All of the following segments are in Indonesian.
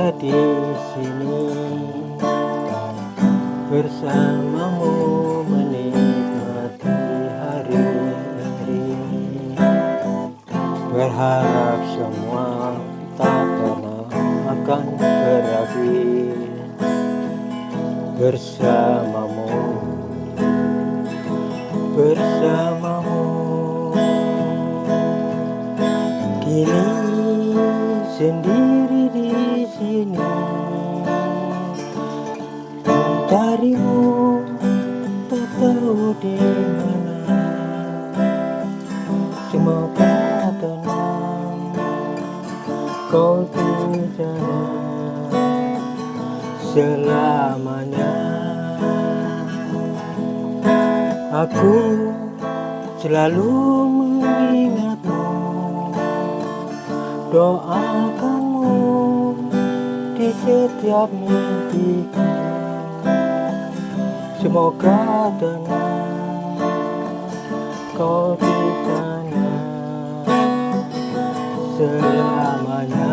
ada di sini bersamamu menikmati hari-hari, berharap semua tak pernah akan berakhir bersamamu, kini sendiri di sini, darimu tak tahu di mana. Semoga tenang kau di sana selamanya. Aku selalu mengingatmu, doakanmu di setiap mimpiku. Semoga tenang kau di sana selamanya.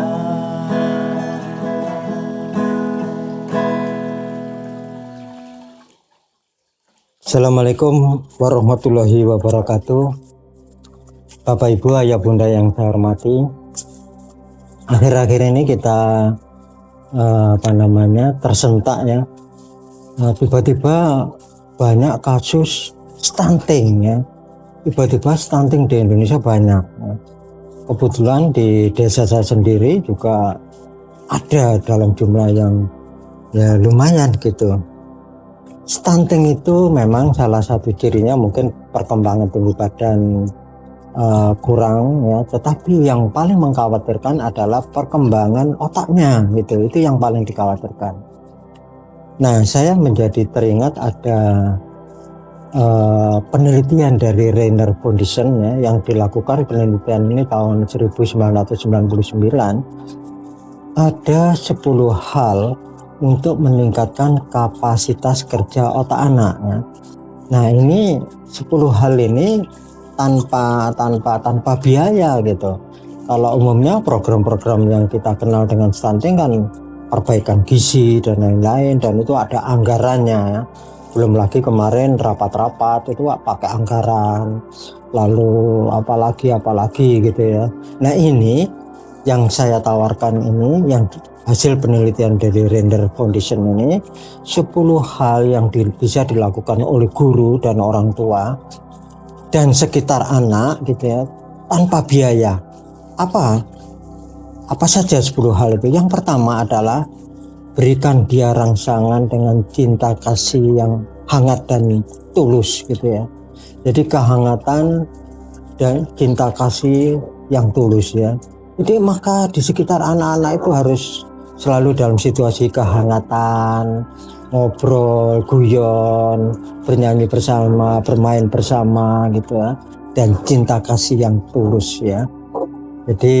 Assalamualaikum warahmatullahi wabarakatuh. Bapak Ibu, ayah bunda yang saya hormati, akhir-akhir ini kita tersentak ya, tiba-tiba banyak kasus stunting ya. Tiba-tiba stunting di Indonesia banyak. Kebetulan di desa saya sendiri juga ada dalam jumlah yang ya lumayan gitu. Stunting itu memang salah satu cirinya mungkin perkembangan tinggi badan kurang ya, tetapi yang paling mengkhawatirkan adalah perkembangan otaknya gitu. Itu yang paling dikhawatirkan. Nah, saya menjadi teringat ada penelitian dari Rainer Foundation ya, yang dilakukan penelitian ini tahun 1999. Ada 10 hal untuk meningkatkan kapasitas kerja otak anak ya. Nah, ini 10 hal ini tanpa biaya gitu. Kalau umumnya program-program yang kita kenal dengan stunting kan perbaikan gizi dan lain-lain, dan itu ada anggarannya ya. Belum lagi kemarin rapat-rapat itu pakai anggaran, lalu apalagi gitu ya. Nah, ini yang saya tawarkan ini, yang hasil penelitian dari Rainer Foundation ini, 10 hal yang bisa dilakukan oleh guru dan orang tua dan sekitar anak gitu ya, tanpa biaya. Apa saja 10 hal itu? Yang pertama adalah berikan dia rangsangan dengan cinta kasih yang hangat dan tulus gitu ya. Jadi kehangatan dan cinta kasih yang tulus ya. Jadi maka di sekitar anak-anak itu harus selalu dalam situasi kehangatan, ngobrol, guyon, bernyanyi bersama, bermain bersama gitu ya, dan cinta kasih yang tulus ya. Jadi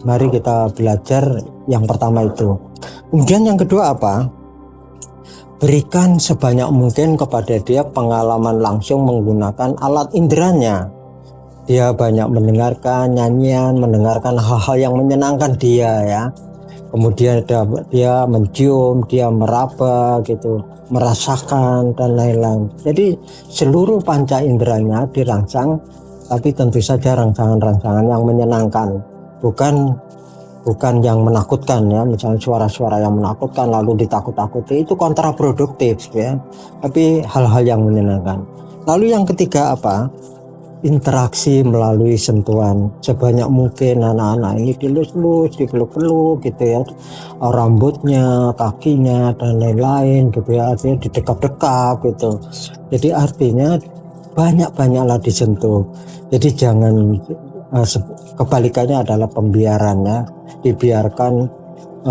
mari kita belajar yang pertama itu. Kemudian yang kedua apa? Berikan sebanyak mungkin kepada dia pengalaman langsung menggunakan alat inderanya. Dia banyak mendengarkan nyanyian, mendengarkan hal-hal yang menyenangkan dia ya. Kemudian dia mencium, dia meraba gitu, merasakan dan lain-lain. Jadi seluruh panca inderanya dirangsang, tapi tentu saja rangsangan-rangsangan yang menyenangkan, bukan yang menakutkan ya. Misalnya suara-suara yang menakutkan lalu ditakut-takuti, itu kontraproduktif ya. Tapi hal-hal yang menyenangkan. Lalu yang ketiga apa? Interaksi melalui sentuhan. Sebanyak mungkin anak-anak ini dilus-lus, dipeluk-peluk gitu ya, rambutnya, kakinya dan lain-lain gitu ya, artinya didekap-dekap gitu. Jadi artinya banyak-banyaklah disentuh. Jadi jangan kebalikannya adalah pembiarannya, dibiarkan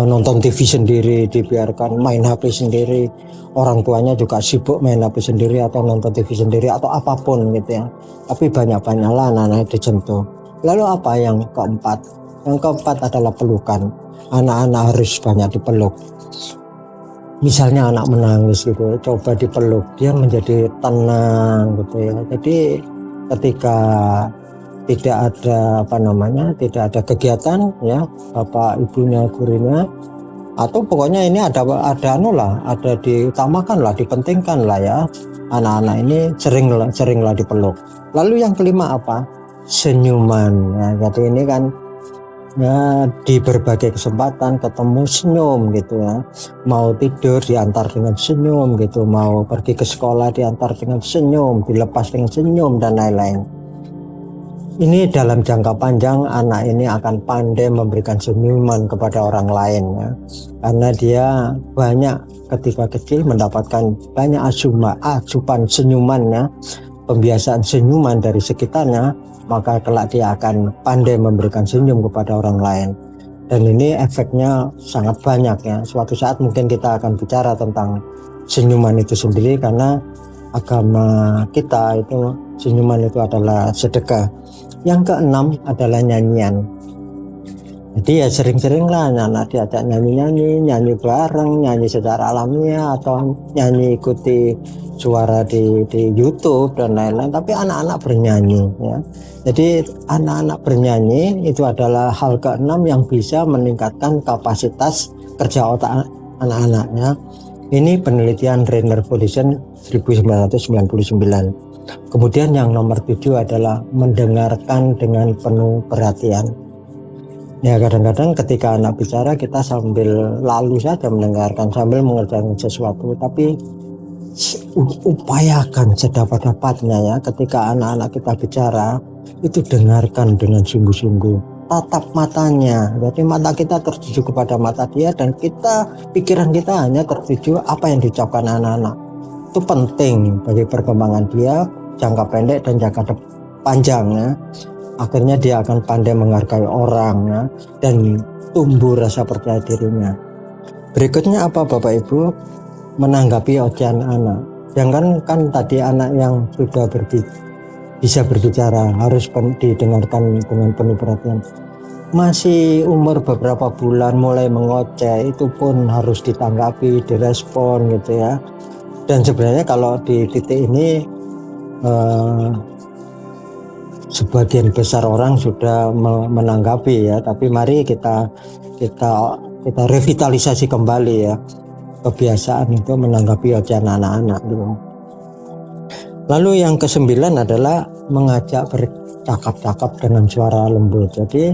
nonton TV sendiri, dibiarkan main HP sendiri, orang tuanya juga sibuk main HP sendiri atau nonton TV sendiri atau apapun gitu ya. Tapi banyak-banyaklah anak-anak disentuh. Lalu apa yang keempat? Yang keempat adalah pelukan. Anak-anak harus banyak dipeluk. Misalnya anak menangis gitu, coba dipeluk, dia menjadi tenang gitu ya. Jadi ketika tidak ada tidak ada kegiatan ya, bapak ibunya gurunya, atau pokoknya ini ada anu lah, ada diutamakan lah, dipentingkan lah ya, anak-anak ini seringlah dipeluk. Lalu yang kelima apa? Senyuman. Nah, jadi ini kan ya, di berbagai kesempatan ketemu senyum gitu ya, mau tidur diantar dengan senyum gitu, mau pergi ke sekolah diantar dengan senyum, dilepas dengan senyum dan lain-lain. Ini dalam jangka panjang anak ini akan pandai memberikan senyuman kepada orang lain ya, karena dia banyak ketika kecil mendapatkan banyak asupan senyuman ya, pembiasaan senyuman dari sekitarnya, maka kelak dia akan pandai memberikan senyum kepada orang lain. Dan ini efeknya sangat banyak ya. Suatu saat mungkin kita akan bicara tentang senyuman itu sendiri, karena agama kita itu senyuman itu adalah sedekah. Yang keenam adalah nyanyian. Jadi ya sering-seringlah anak diajak nyanyi bareng, nyanyi secara alamiah atau nyanyi ikuti suara di YouTube dan lain-lain. Tapi anak-anak bernyanyi ya. Jadi anak-anak bernyanyi itu adalah hal keenam yang bisa meningkatkan kapasitas kerja otak anak-anaknya. Ini penelitian Rainer Foundation 1999. Kemudian yang nomor 7 adalah mendengarkan dengan penuh perhatian. Ya, kadang-kadang ketika anak bicara kita sambil lalu saja mendengarkan, sambil mengerjakan sesuatu, tapi upayakan sedapat-dapatnya ya, ketika anak-anak kita bicara itu dengarkan dengan sungguh-sungguh, tatap matanya. Jadi mata kita tertuju kepada mata dia, dan pikiran kita hanya tertuju apa yang diucapkan anak-anak. Itu penting bagi perkembangan dia jangka pendek dan jangka panjang ya. Akhirnya dia akan pandai menghargai orang ya, dan tumbuh rasa percaya dirinya. Berikutnya apa Bapak Ibu? Menanggapi ocehan anak. Jangan kan tadi anak yang sudah bisa berbicara harus didengarkan dengan penuh perhatian. Masih umur beberapa bulan mulai mengoceh, itu pun harus ditanggapi, direspon gitu ya. Dan sebenarnya kalau di titik ini sebagian besar orang sudah menanggapi ya, tapi mari kita revitalisasi kembali ya kebiasaan itu menanggapi ocehan anak-anak gitu. Lalu yang ke-9 adalah mengajak bercakap-cakap dengan suara lembut. Jadi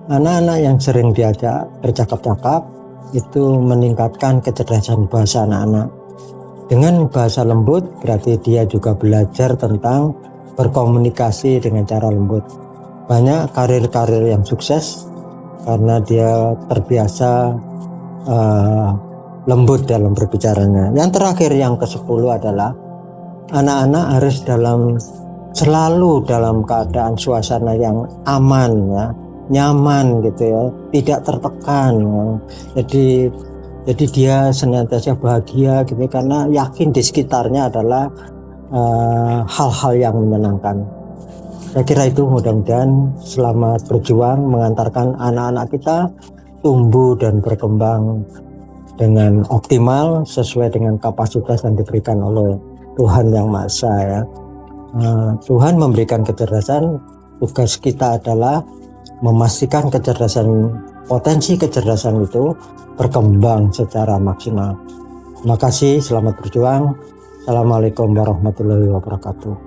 anak-anak yang sering diajak bercakap-cakap itu meningkatkan kecerdasan bahasa anak-anak. Dengan bahasa lembut berarti dia juga belajar tentang berkomunikasi dengan cara lembut. Banyak karir-karir yang sukses karena dia terbiasa lembut dalam berbicaranya. Yang terakhir yang ke-10 adalah anak-anak harus selalu dalam keadaan suasana yang aman ya, nyaman gitu ya, tidak tertekan ya. Jadi dia senantiasa bahagia gitu, karena yakin di sekitarnya adalah hal-hal yang menyenangkan. Saya kira itu, mudah-mudahan selamat berjuang mengantarkan anak-anak kita tumbuh dan berkembang dengan optimal sesuai dengan kapasitas yang diberikan oleh Tuhan Yang Maha Esa ya. Tuhan memberikan kecerdasan, tugas kita adalah memastikan potensi kecerdasan itu berkembang secara maksimal. Terima kasih, selamat berjuang. Assalamualaikum warahmatullahi wabarakatuh.